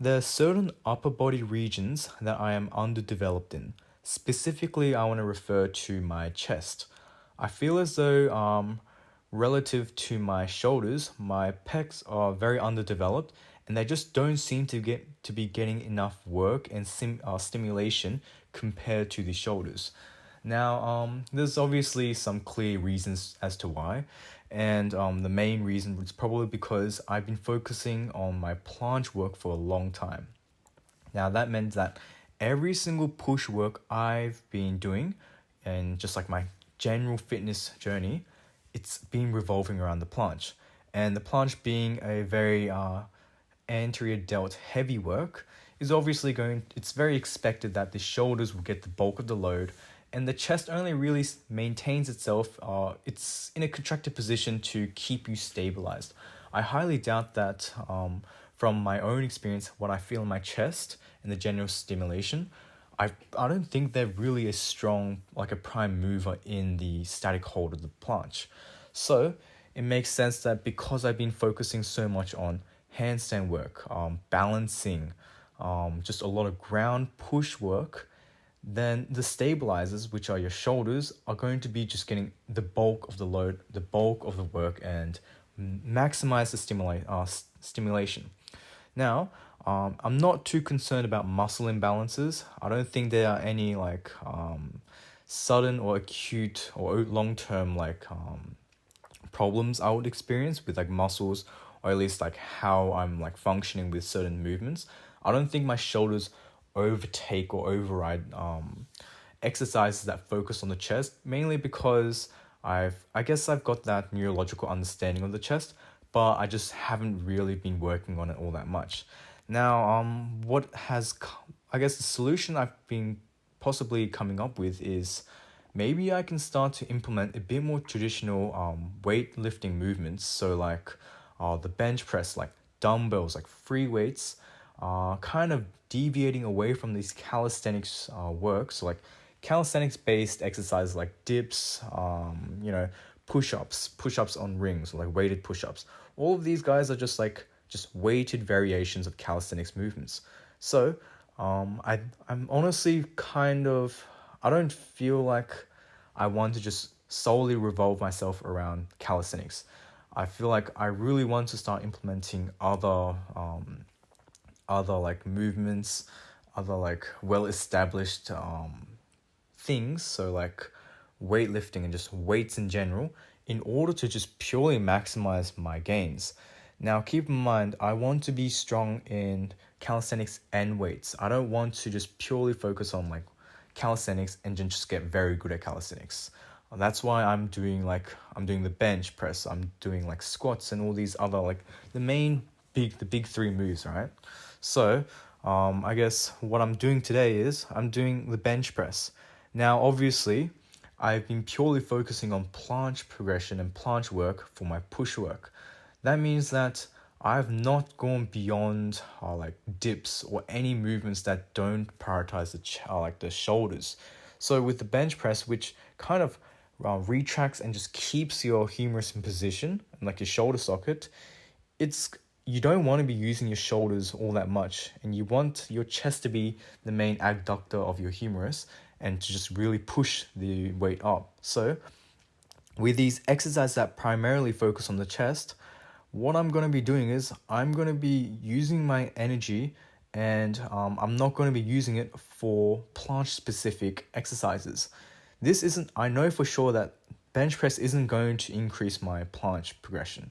There are certain upper body regions that I am underdeveloped in. Specifically, I want to refer to my chest. I feel as though, relative to my shoulders, my pecs are very underdeveloped, and they just don't seem to be getting enough work and stimulation compared to the shoulders. Now, there's obviously some clear reasons as to why, and the main reason is probably because I've been focusing on my planche work for a long time. Now, that meant that every single push work I've been doing, and just like my general fitness journey, it's been revolving around the planche. And the planche being a very anterior delt heavy work is obviously it's very expected that the shoulders will get the bulk of the load, and the chest only really maintains itself. It's in a contracted position to keep you stabilized. I highly doubt that, from my own experience, what I feel in my chest and the general stimulation, I don't think they're really as strong, like a prime mover in the static hold of the planche. So it makes sense that because I've been focusing so much on handstand work, balancing, just a lot of ground push work, then the stabilizers, which are your shoulders, are going to be just getting the bulk of the load, the bulk of the work, and maximize the stimulation. Now, I'm not too concerned about muscle imbalances. I don't think there are any sudden or acute or long-term problems I would experience with muscles, or at least how I'm functioning with certain movements. I don't think my shoulders overtake or override exercises that focus on the chest, mainly because I guess I've got that neurological understanding of the chest, but I just haven't really been working on it all that much. Now, I guess the solution I've been possibly coming up with is maybe I can start to implement a bit more traditional weightlifting movements. So the bench press, like dumbbells, like free weights, kind of deviating away from these calisthenics work. So calisthenics based exercises like dips, push-ups on rings, or weighted push-ups. All of these guys are just weighted variations of calisthenics movements. So I'm honestly I don't feel like I want to just solely revolve myself around calisthenics. I feel like I really want to start implementing other movements, other well established things, so weightlifting and just weights in general, in order to just purely maximize my gains. Now, keep in mind, I want to be strong in calisthenics and weights. I don't want to just purely focus on calisthenics and then just get very good at calisthenics. That's why I'm doing the bench press, I'm doing squats and all these other the big three moves, right? So, I guess what I'm doing today is I'm doing the bench press. Now, obviously, I've been purely focusing on planche progression and planche work for my push work. That means that I've not gone beyond dips or any movements that don't prioritize the shoulders. So with the bench press, which kind of retracts and just keeps your humerus in position, and your shoulder socket, you don't want to be using your shoulders all that much, and you want your chest to be the main adductor of your humerus and to just really push the weight up. So with these exercises that primarily focus on the chest, what I'm going to be doing is I'm going to be using my energy, and I'm not going to be using it for planche specific exercises. I know for sure that bench press isn't going to increase my planche progression.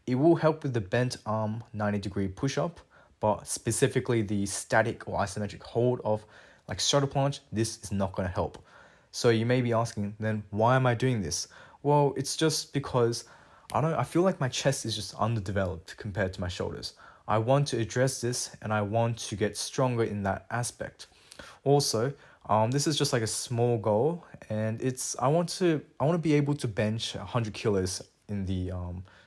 It will help with the bent arm 90-degree push-up, but specifically the static or isometric hold of shoulder planche, this is not going to help. So you may be asking, then why am I doing this? Well, it's just because I feel like my chest is just underdeveloped compared to my shoulders. I want to address this, and I want to get stronger in that aspect. Also, this is just a small goal, and I want to be able to bench 100 kilos in the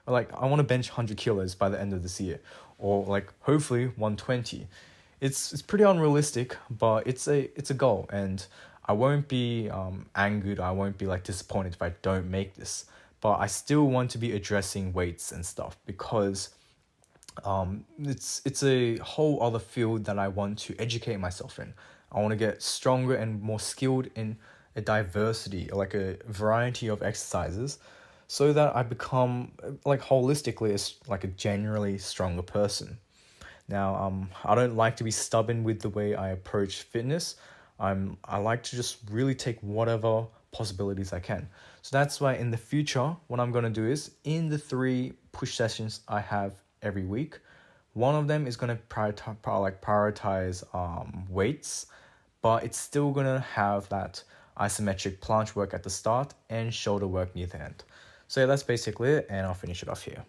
I want to bench 100 kilos by the end of this year, or hopefully 120. It's pretty unrealistic, but it's a goal, and I won't be angered. I won't be disappointed if I don't make this. But I still want to be addressing weights and stuff, because It's a whole other field that I want to educate myself in. I want to get stronger and more skilled in a diversity, like a variety of exercises, so that I become like holistically like a generally stronger person. Now, I don't like to be stubborn with the way I approach fitness. I like to just really take whatever possibilities I can. So that's why in the future, what I'm gonna do is in the 3 push sessions I have every week, one of them is gonna prioritize weights, but it's still gonna have that isometric planche work at the start and shoulder work near the end. So yeah, that's basically it, and I'll finish it off here.